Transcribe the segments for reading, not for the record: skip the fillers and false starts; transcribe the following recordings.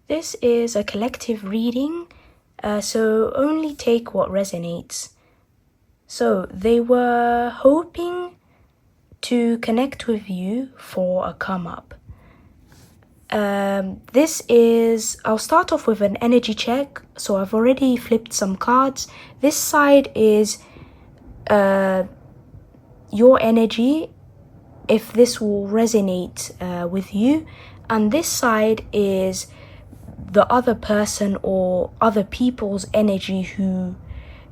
This is a collective reading, so only take what resonates. So they were hoping to connect with you for a come up. I'll start off with an energy check. So I've already flipped some cards. This side is your energy, if this will resonate with you. And this side is the other person or other people's energy,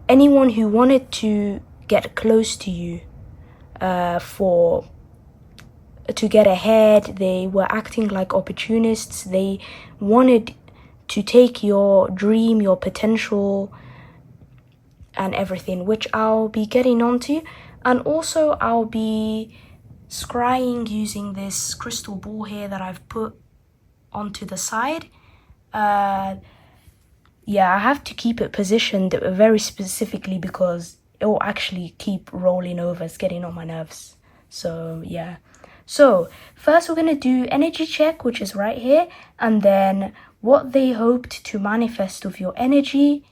anyone who wanted to get close to you to get ahead. They were acting like opportunists. They wanted to take your dream, your potential, and everything, which I'll be getting onto. And also I'll be scrying using this crystal ball here that I've put onto the side. I have to keep it positioned very specifically because it will actually keep rolling over. It's getting on my nerves. So yeah. So first we're going to do energy check, which is right here, and then what they hoped to manifest with your energy,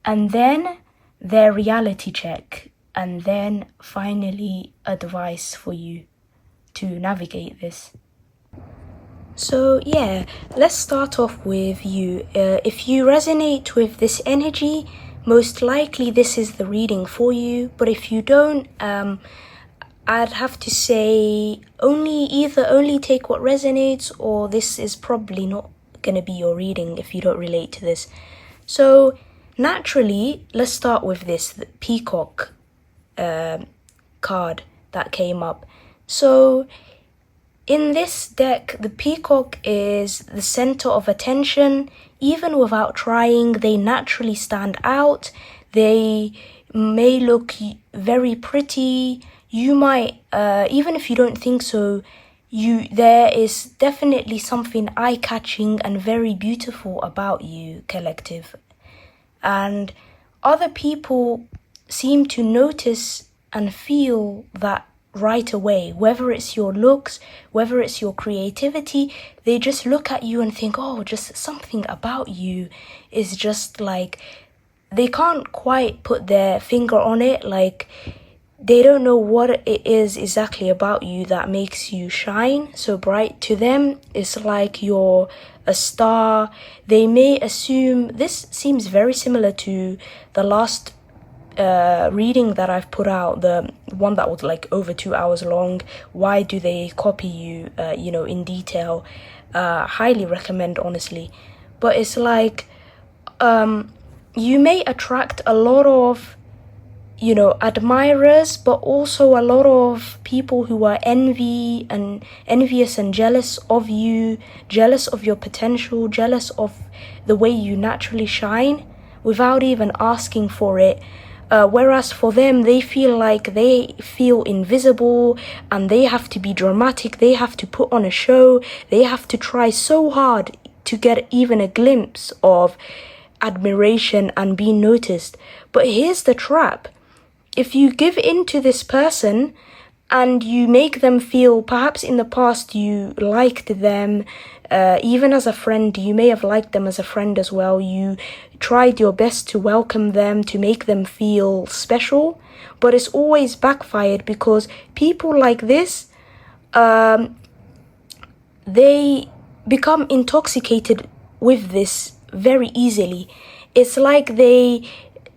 and then their reality check, and then finally advice for you to navigate this. So yeah, let's start off with you. If you resonate with this energy, most likely this is the reading for you. But if you don't, I'd have to say only take what resonates, or this is probably not gonna be your reading if you don't relate to this. So naturally, let's start with the peacock card that came up. So in this deck, the peacock is the center of attention. Even without trying, they naturally stand out. They may look very pretty. You might, even if you don't think so, there is definitely something eye-catching and very beautiful about you, collective. And other people seem to notice and feel that right away, whether it's your looks, whether it's your creativity. They just look at you and think, oh, just something about you is just like, they can't quite put their finger on it. Like, they don't know what it is exactly about you that makes you shine so bright. To them, it's like you're a star. They may assume, this seems very similar to the last reading that I've put out, the one that was like over 2 hours long. Why do they copy you, in detail? Highly recommend, honestly. But it's like, you may attract a lot of, admirers, but also a lot of people who are envious and jealous of you, jealous of your potential, jealous of the way you naturally shine without even asking for it. Whereas for them, they feel invisible, and they have to be dramatic. They have to put on a show. They have to try so hard to get even a glimpse of admiration and be noticed. But here's the trap. If you give in to this person and you make them feel, perhaps in the past you liked them, even as a friend, you may have liked them as a friend as well. You tried your best to welcome them, to make them feel special, but it's always backfired because people like this, they become intoxicated with this very easily. It's like they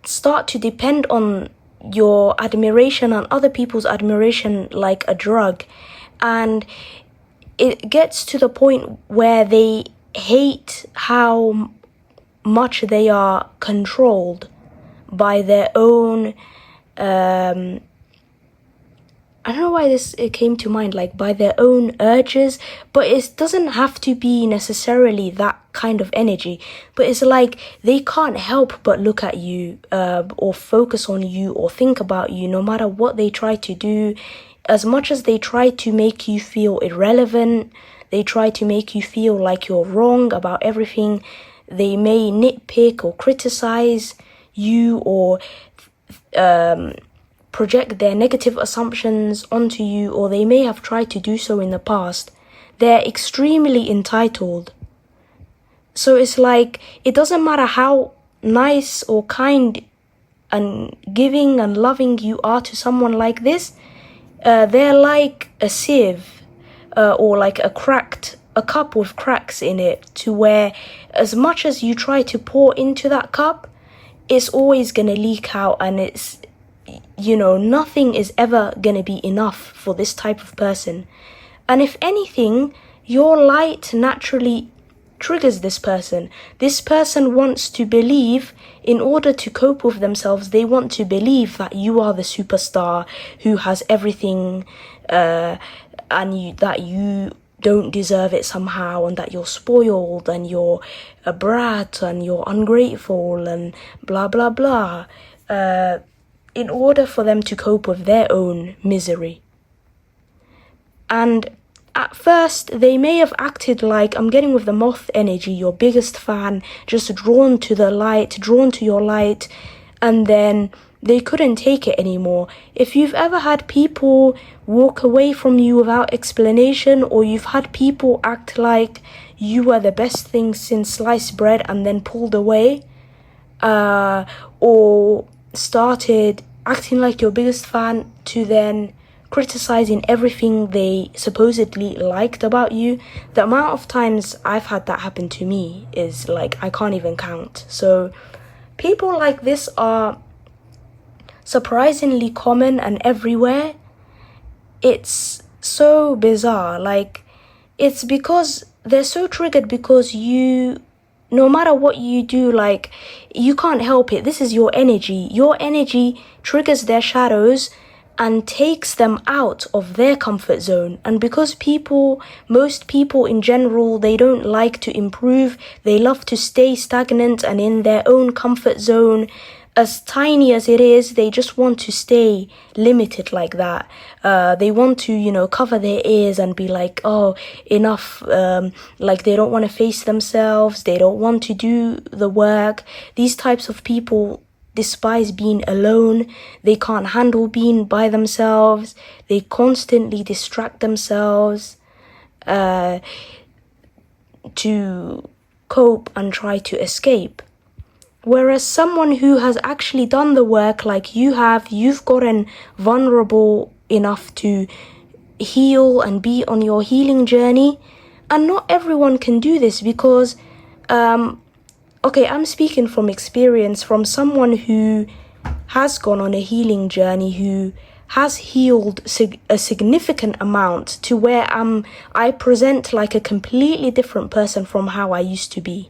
start to depend on your admiration and other people's admiration like a drug, and it gets to the point where they hate how much they are controlled by their own I don't know why it came to mind, like by their own urges, but it doesn't have to be necessarily that kind of energy. But it's like they can't help but look at you or focus on you or think about you, no matter what they try to do. As much as they try to make you feel irrelevant, they try to make you feel like you're wrong about everything. They may nitpick or criticize you or project their negative assumptions onto you, or they may have tried to do so in the past. They're extremely entitled. So it's like, it doesn't matter how nice or kind and giving and loving you are to someone like this, they're like a sieve, or like a cup with cracks in it, to where as much as you try to pour into that cup, it's always gonna leak out, and it's, nothing is ever gonna be enough for this type of person. And if anything, your light naturally triggers this person. This person wants to believe, in order to cope with themselves, they want to believe that you are the superstar who has everything, and that you don't deserve it somehow, and that you're spoiled, and you're a brat, and you're ungrateful, and blah blah blah, in order for them to cope with their own misery. And at first, they may have acted like, I'm getting with the moth energy, your biggest fan, just drawn to the light, drawn to your light, and then they couldn't take it anymore. If you've ever had people walk away from you without explanation, or you've had people act like you were the best thing since sliced bread and then pulled away, or started acting like your biggest fan to then criticizing everything they supposedly liked about you, the amount of times I've had that happen to me is like, I can't even count. So people like this are surprisingly common and everywhere. It's so bizarre. Like, it's because they're so triggered because no matter what you do, like, you can't help it. This is your energy. Your energy triggers their shadows and takes them out of their comfort zone. And because most people in general, they don't like to improve. They love to stay stagnant and in their own comfort zone. As tiny as it is, they just want to stay limited like that. They want to, cover their ears and be like, oh, enough. Like, they don't want to face themselves. They don't want to do the work. These types of people despise being alone. They can't handle being by themselves. They constantly distract themselves to cope and try to escape. Whereas someone who has actually done the work like you have, you've gotten vulnerable enough to heal and be on your healing journey. And not everyone can do this because I'm speaking from experience, from someone who has gone on a healing journey, who has healed a significant amount to where I present like a completely different person from how I used to be.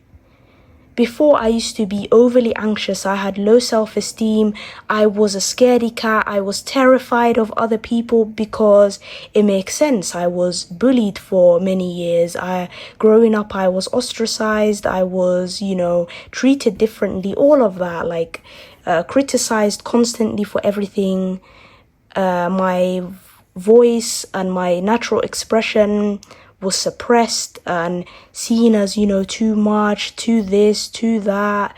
Before, I used to be overly anxious. I had low self-esteem. I was a scaredy cat. I was terrified of other people because it makes sense. I was bullied for many years. Growing up, I was ostracized. I was, treated differently. All of that, like criticized constantly for everything. My voice and my natural expression was suppressed and seen as, too much, too this, too that,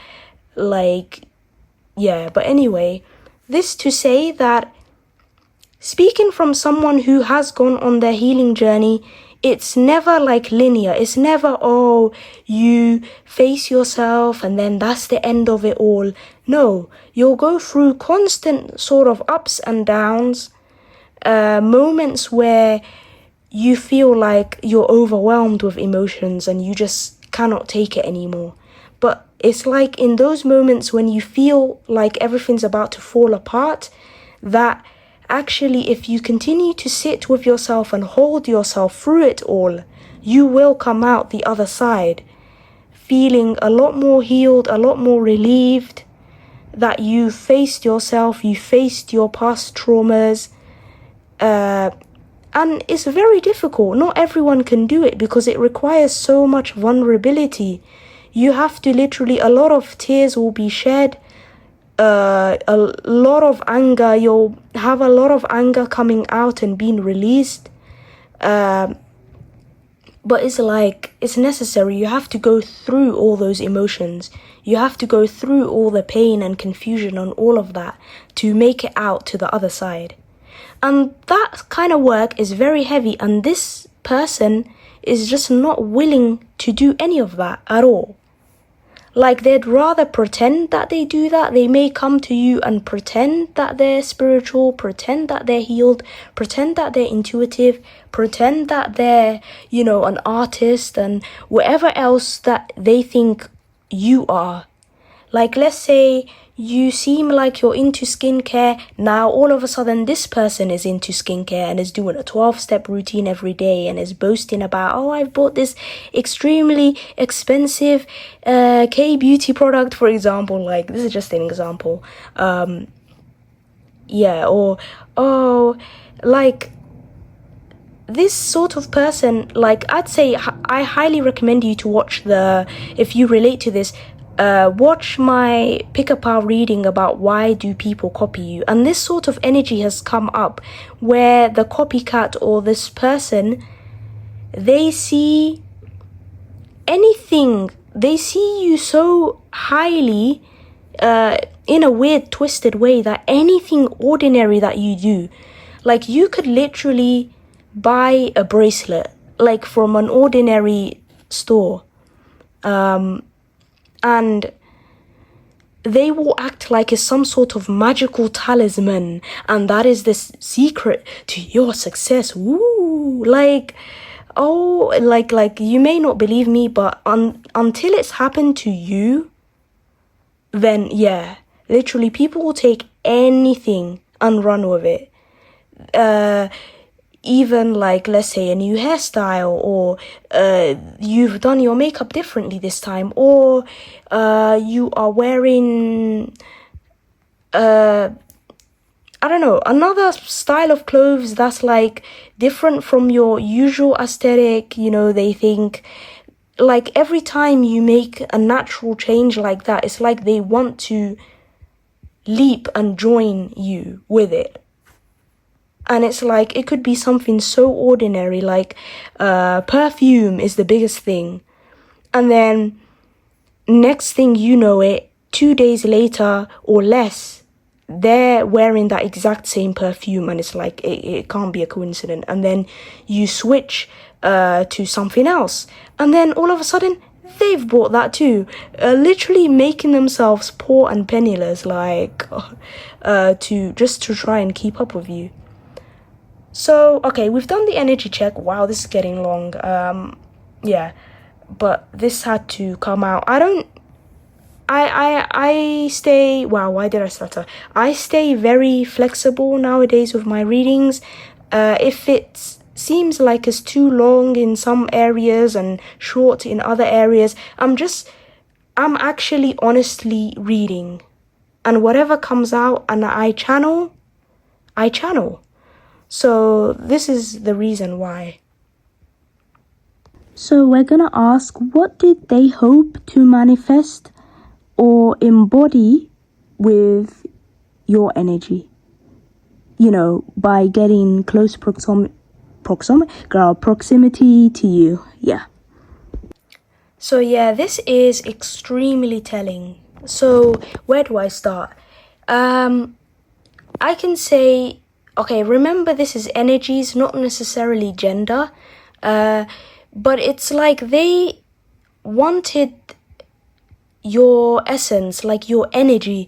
but anyway, this to say that speaking from someone who has gone on their healing journey, it's never like linear. It's never, oh, you face yourself and then that's the end of it all. No, you'll go through constant sort of ups and downs, moments where you feel like you're overwhelmed with emotions and you just cannot take it anymore. But it's like in those moments when you feel like everything's about to fall apart, that actually if you continue to sit with yourself and hold yourself through it all, you will come out the other side feeling a lot more healed, a lot more relieved that you faced yourself, you faced your past traumas, and it's very difficult. Not everyone can do it because it requires so much vulnerability. You have to literally, a lot of tears will be shed, a lot of anger, you'll have a lot of anger coming out and being released. But it's like, it's necessary. You have to go through all those emotions. You have to go through all the pain and confusion and all of that to make it out to the other side. And that kind of work is very heavy, and this person is just not willing to do any of that at all. Like, they'd rather pretend that they do that. They may come to you and pretend that they're spiritual, pretend that they're healed, pretend that they're intuitive, pretend that they're, an artist and whatever else that they think you are. Like, let's say you seem like you're into skincare. Now, all of a sudden, this person is into skincare and is doing a 12-step routine every day and is boasting about, oh, I've bought this extremely expensive K-beauty product, for example. Like, this is just an example. Or, like, this sort of person, like, I'd say I highly recommend you to watch if you relate to this, watch my Pick a Pal reading about why do people copy you. And this sort of energy has come up where the copycat or this person, they see anything, they see you so highly in a weird twisted way that anything ordinary that you do, like you could literally buy a bracelet like from an ordinary store, and they will act like it's some sort of magical talisman, and that is this secret to your success. Woo! Like, oh, like you may not believe me, but until it's happened to you, then yeah, literally people will take anything and run with it. Even like, let's say, a new hairstyle, or you've done your makeup differently this time, or you are wearing I don't know, another style of clothes that's like different from your usual aesthetic. They think like every time you make a natural change like that, it's like they want to leap and join you with it. And it's like, it could be something so ordinary, like perfume is the biggest thing. And then next thing you know it, 2 days later or less, they're wearing that exact same perfume, and it's like, it can't be a coincidence. And then you switch to something else, and then all of a sudden, they've bought that too, literally making themselves poor and penniless, like, to try and keep up with you. So, okay, we've done the energy check. Wow, this is getting long. Yeah, but this had to come out. I stay, wow, why did I stutter? I stay very flexible nowadays with my readings. If it seems like it's too long in some areas and short in other areas, I'm actually honestly reading. And whatever comes out and I channel. So this is the reason why. So we're gonna ask, what did they hope to manifest or embody with your energy? By getting close proximity to you. Yeah. So yeah, this is extremely telling. So where do I start? I can say, okay, remember this is energies, not necessarily gender, but it's like they wanted your essence, like your energy.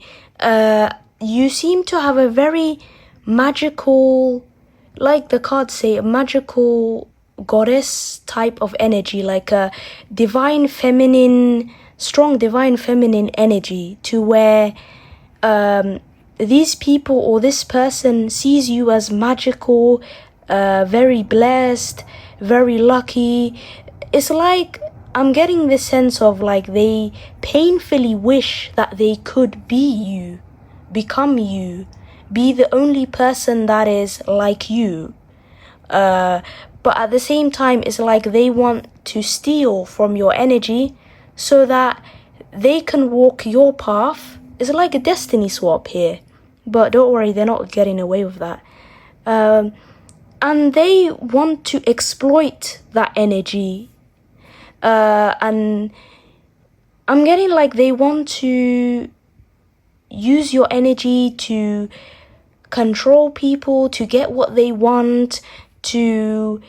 You seem to have a very magical, like the cards say, a magical goddess type of energy, like a strong divine feminine energy, to where these people or this person sees you as magical, very blessed, very lucky. It's like, I'm getting this sense of like they painfully wish that they could be you, become you, be the only person that is like you. But at the same time, it's like they want to steal from your energy so that they can walk your path. It's like a destiny swap here. But don't worry, they're not getting away with that. And they want to exploit that energy. And I'm getting like they want to use your energy to control people, to get what they want, to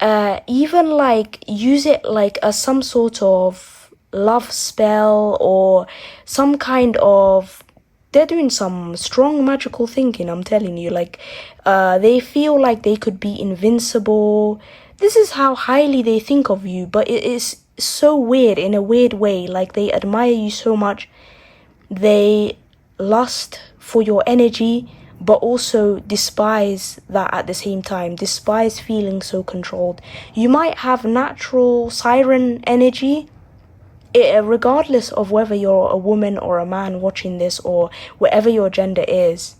even like use it like as some sort of love spell or some kind of, they're doing some strong magical thinking, I'm telling you. Like, they feel like they could be invincible. This is how highly they think of you, but it is so weird in a weird way. Like, they admire you so much. They lust for your energy, but also despise that at the same time. Despise feeling so controlled. You might have natural siren energy, regardless of whether you're a woman or a man watching this or whatever your gender is.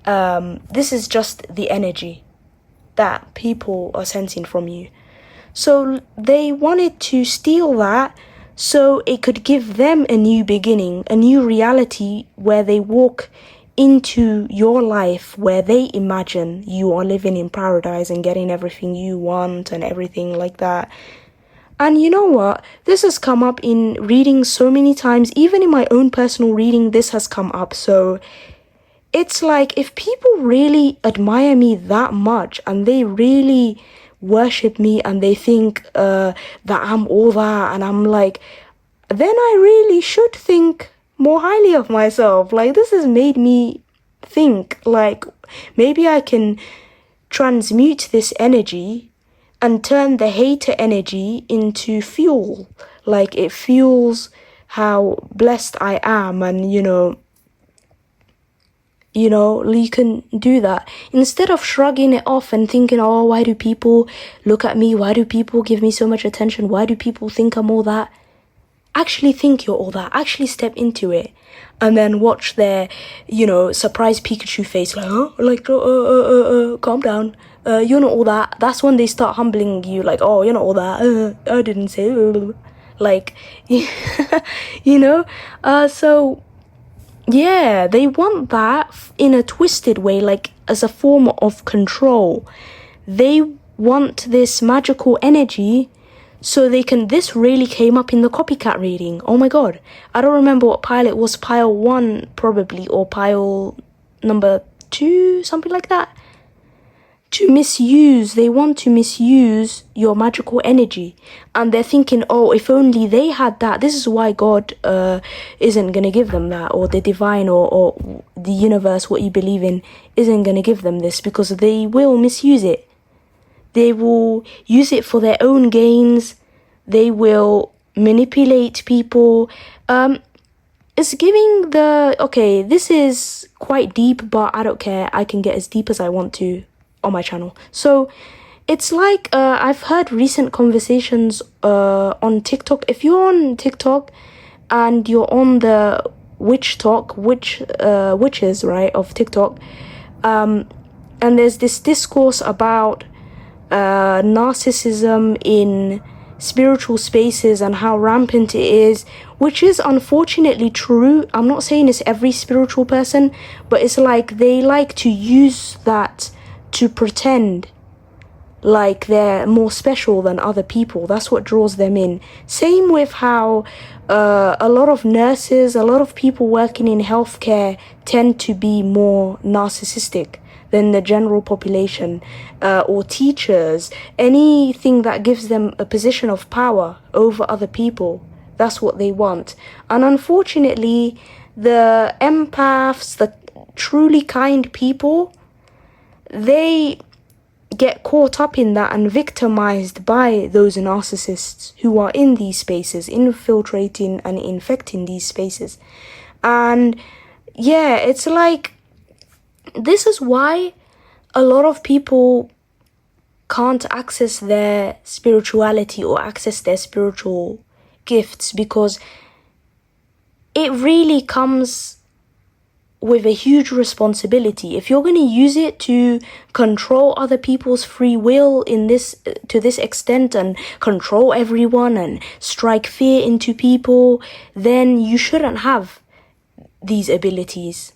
This is just the energy that people are sensing from you. So they wanted to steal that so it could give them a new beginning, a new reality where they walk into your life, where they imagine you are living in paradise and getting everything you want and everything like that. And you know what? This has come up in reading so many times. Even in my own personal reading, this has come up. So it's like, if people really admire me that much and they really worship me and they think that I'm all that, and I'm like, then I really should think more highly of myself. Like, this has made me think, like, maybe I can transmute this energy and turn the hater energy into fuel. Like, it fuels how blessed I am, and you can do that. Instead of shrugging it off and thinking, oh, why do people look at me? Why do people give me so much attention? Why do people think I'm all that? Actually think you're all that. Actually step into it. And then watch their, surprise Pikachu face. Like, huh? Like, calm down. You're not all that. That's when they start humbling you. Like, oh, you're not all that. I didn't say. Like, so, yeah, they want that in a twisted way, like as a form of control. They want this magical energy so they can, this really came up in the copycat reading. Oh my god. I don't remember what pile it was, pile 1 probably, or pile number 2, something like that. They want to misuse your magical energy. And they're thinking, oh, if only they had that. This is why God isn't going to give them that, or the divine or the universe, what you believe in, isn't going to give them this, because they will misuse it. They will use it for their own gains. They will manipulate people. It's giving okay, this is quite deep, but I don't care. I can get as deep as I want to on my channel. So it's like, I've heard recent conversations on TikTok. If you're on TikTok and you're on the witches, right, of TikTok, and there's this discourse about narcissism in spiritual spaces and how rampant it is, which is unfortunately true. I'm not saying it's every spiritual person, but it's like they like to use that to pretend like they're more special than other people. That's what draws them in. Same with how a lot of nurses, a lot of people working in healthcare tend to be more narcissistic than the general population, or teachers, anything that gives them a position of power over other people. That's what they want. And unfortunately, the empaths, the truly kind people, they get caught up in that and victimized by those narcissists who are in these spaces, infiltrating and infecting these spaces. And yeah, it's like, this is why a lot of people can't access their spirituality or access their spiritual gifts, because it really comes with a huge responsibility. If you're going to use it to control other people's free will to this extent, and control everyone and strike fear into people, then you shouldn't have these abilities.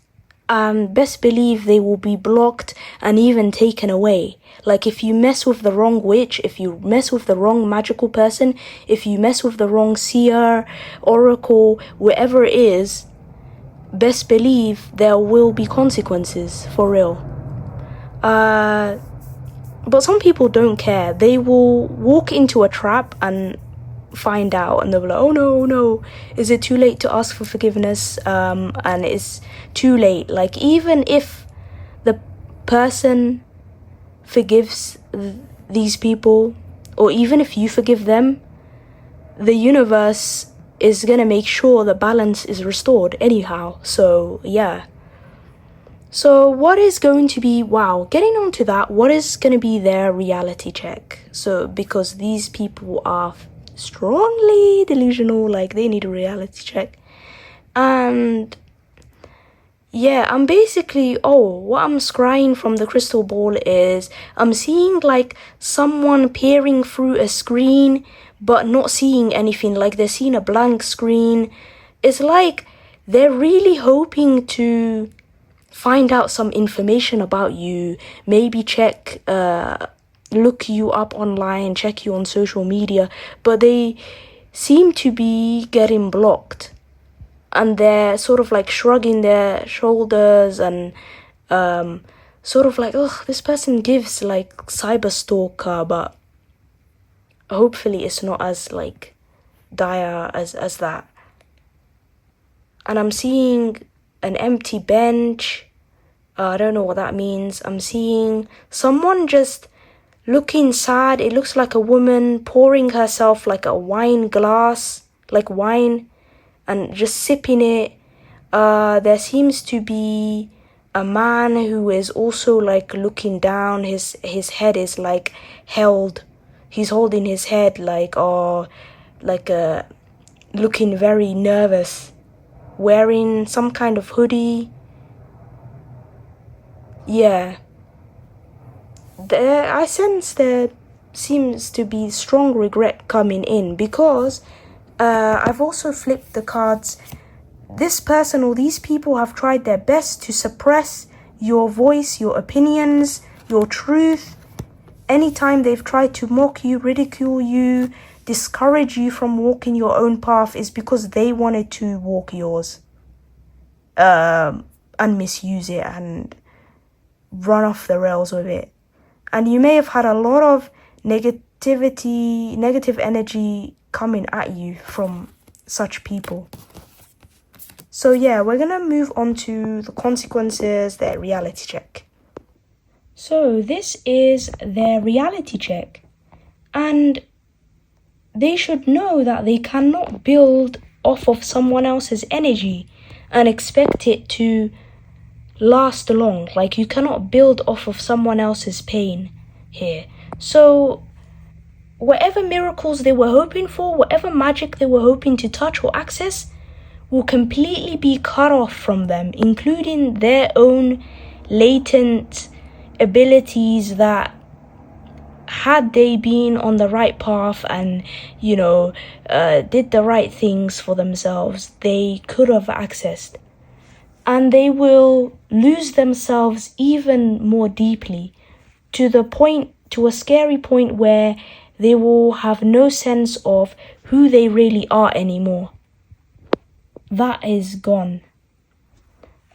Best believe they will be blocked and even taken away. Like, if you mess with the wrong witch, if you mess with the wrong magical person, if you mess with the wrong seer, oracle, whatever it is, best believe there will be consequences, for real. But some people don't care. They will walk into a trap and find out, and they'll be like, oh no, is it too late to ask for forgiveness? And it's too late. Like, even if the person forgives these people, or even if you forgive them, the universe is gonna make sure the balance is restored anyhow. So yeah. So what is going to be, getting on to that, what is going to be their reality check? So because these people are strongly delusional, like they need a reality check. And yeah, I'm basically, what I'm scrying from the crystal ball is I'm seeing like someone peering through a screen but not seeing anything, like they're seeing a blank screen. It's like they're really hoping to find out some information about you, maybe look you up online, check you on social media, but they seem to be getting blocked. And they're sort of like shrugging their shoulders and sort of like, this person gives like cyber stalker, but hopefully it's not as like dire as that. And I'm seeing an empty bench. I don't know what that means. I'm seeing someone just looking sad. It looks like a woman pouring herself like a wine glass, like wine, and just sipping it. There seems to be a man who is also like looking down. His head is like held. He's holding his head like looking very nervous, wearing some kind of hoodie. Yeah. I sense there seems to be strong regret coming in because I've also flipped the cards. This person or these people have tried their best to suppress your voice, your opinions, your truth. Anytime they've tried to mock you, ridicule you, discourage you from walking your own path is because they wanted to walk yours and misuse it and run off the rails with it. And you may have had a lot of negative energy coming at you from such people. So yeah, we're gonna move on to the consequences, their reality check. So this is their reality check, and they should know that they cannot build off of someone else's energy and expect it to last long. Like, you cannot build off of someone else's pain here. So whatever miracles they were hoping for, whatever magic they were hoping to touch or access, will completely be cut off from them, including their own latent abilities that, had they been on the right path and did the right things for themselves, they could have accessed. And they will lose themselves even more deeply, to a scary point where they will have no sense of who they really are anymore. That is gone.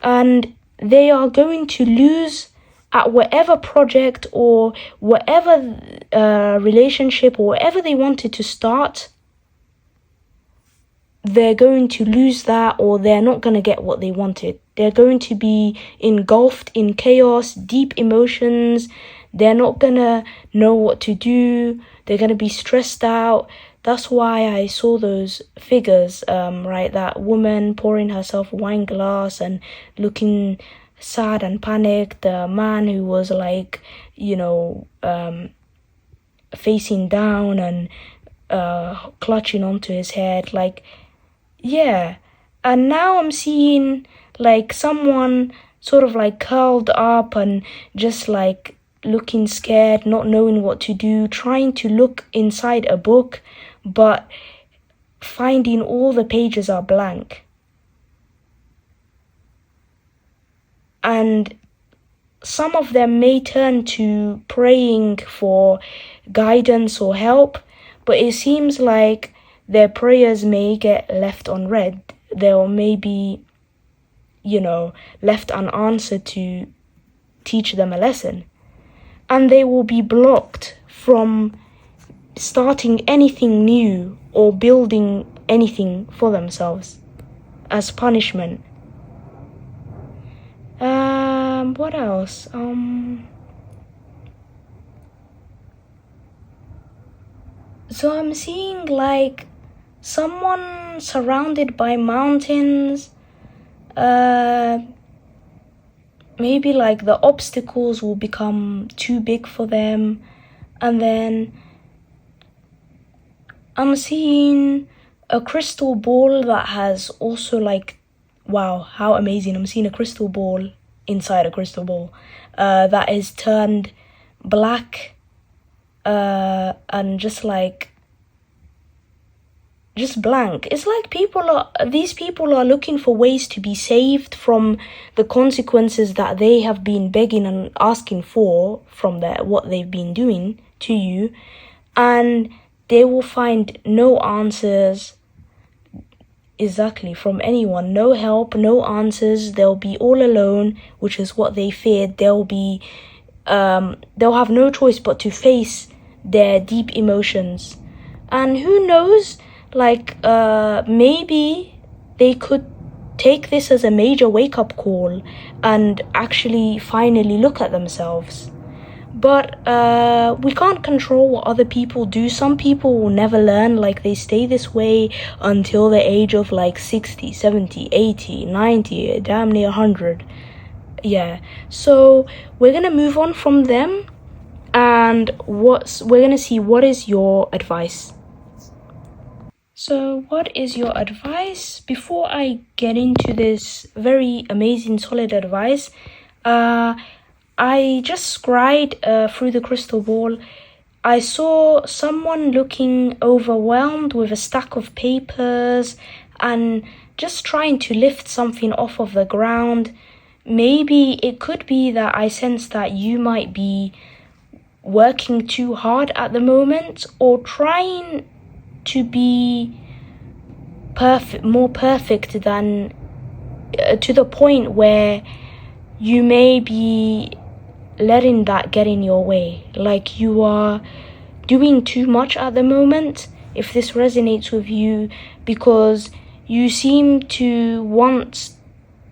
And they are going to lose at whatever project or whatever relationship or whatever they wanted to start. They're going to lose that, or they're not going to get what they wanted. They're going to be engulfed in chaos, deep emotions. They're not going to know what to do. They're going to be stressed out. That's why I saw those figures, right? That woman pouring herself a wine glass and looking sad and panicked. The man who was like, facing down and clutching onto his head. Like, yeah. And now I'm seeing like someone sort of like curled up and just like looking scared, not knowing what to do, trying to look inside a book, but finding all the pages are blank. And some of them may turn to praying for guidance or help, but it seems like their prayers may get left unread. They may be, left unanswered to teach them a lesson. and they will be blocked from starting anything new or building anything for themselves as punishment. What else? So I'm seeing like someone surrounded by mountains. Maybe like the obstacles will become too big for them. And then I'm seeing a crystal ball that has also like, wow, how amazing. I'm seeing a crystal ball inside a crystal ball that is turned black and just blank. It's like these people are looking for ways to be saved from the consequences that they have been begging and asking for from what they've been doing to you, and they will find no answers exactly from anyone, no help, no answers. They'll be all alone, which is what they feared. They'll have no choice but to face their deep emotions. And who knows, maybe they could take this as a major wake-up call and actually finally look at themselves. But we can't control what other people do. Some people will never learn, they stay this way until the age of 60, 70, 80, 90, damn near 100. Yeah, so we're gonna move on from them, and we're gonna see what is your advice. So what is your advice? Before I get into this very amazing, solid advice, I just scried through the crystal ball. I saw someone looking overwhelmed with a stack of papers and just trying to lift something off of the ground. Maybe it could be that I sense that you might be working too hard at the moment, or trying to be more perfect than to the point where you may be letting that get in your way. Like you are doing too much at the moment, if this resonates with you, because you seem to want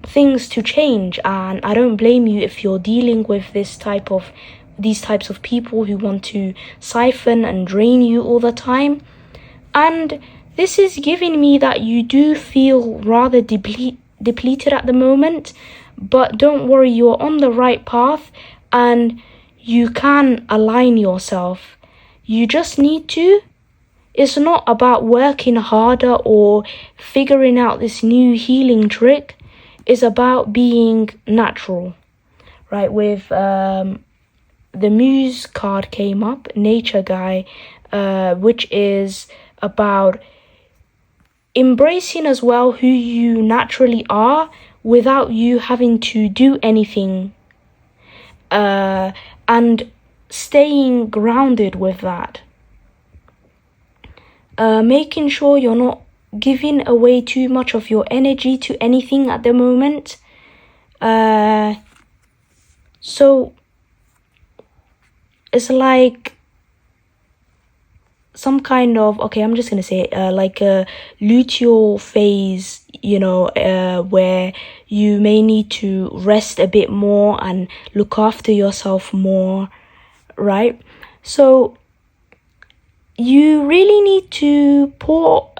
things to change, and I don't blame you if you're dealing with these types of people who want to siphon and drain you all the time. And this is giving me that you do feel rather depleted at the moment, but don't worry, you're on the right path and you can align yourself. You just need to. It's not about working harder or figuring out this new healing trick. It's about being natural, right? With the Muse card came up, Nature Guy, which is about embracing as well who you naturally are without you having to do anything, and staying grounded with that. Making sure you're not giving away too much of your energy to anything at the moment. So it's like some kind of, I'm just gonna say it, like a luteal phase, where you may need to rest a bit more and look after yourself more, right? So you really need to pour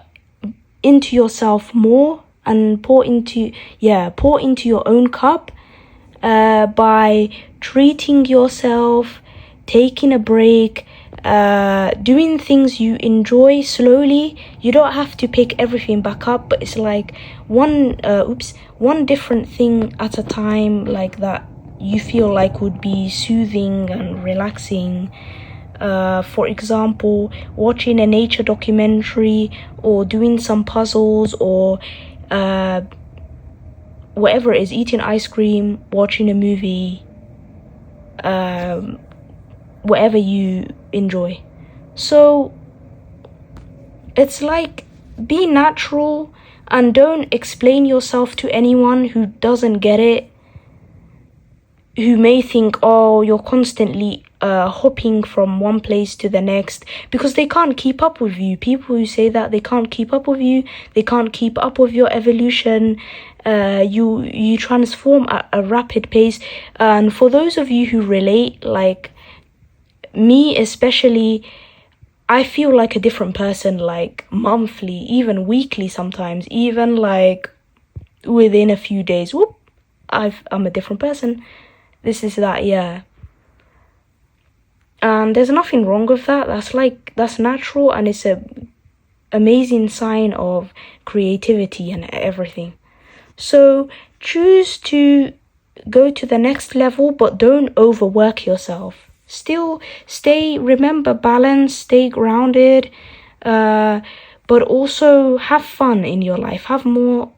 into yourself more and pour into your own cup, by treating yourself, taking a break, doing things you enjoy slowly. You don't have to pick everything back up, but it's like one different thing at a time, like that you feel like would be soothing and relaxing. For example, watching a nature documentary, or doing some puzzles, or whatever it is, eating ice cream, watching a movie, whatever you enjoy. So it's like, be natural and don't explain yourself to anyone who doesn't get it, who may think, oh, you're constantly hopping from one place to the next, because they can't keep up with you. People who say that they can't keep up with you, they can't keep up with your evolution. You transform at a rapid pace. And for those of you who relate, like me especially, I feel like a different person, like monthly, even weekly sometimes, even like within a few days. Whoop, I'm a different person. This is that, yeah. And there's nothing wrong with that. That's natural, and it's a amazing sign of creativity and everything. So choose to go to the next level, but don't overwork yourself. Still remember balance, stay grounded, but also have fun in your life. Have more,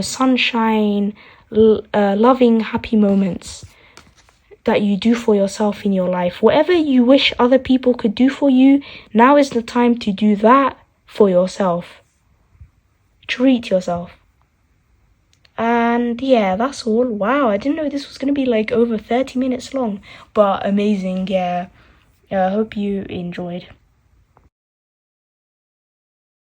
sunshine, loving, happy moments that you do for yourself in your life. Whatever you wish other people could do for you, now is the time to do that for yourself. Treat yourself. And yeah, that's all. Wow, I didn't know this was going to be like over 30 minutes long, but amazing. Yeah, I hope you enjoyed.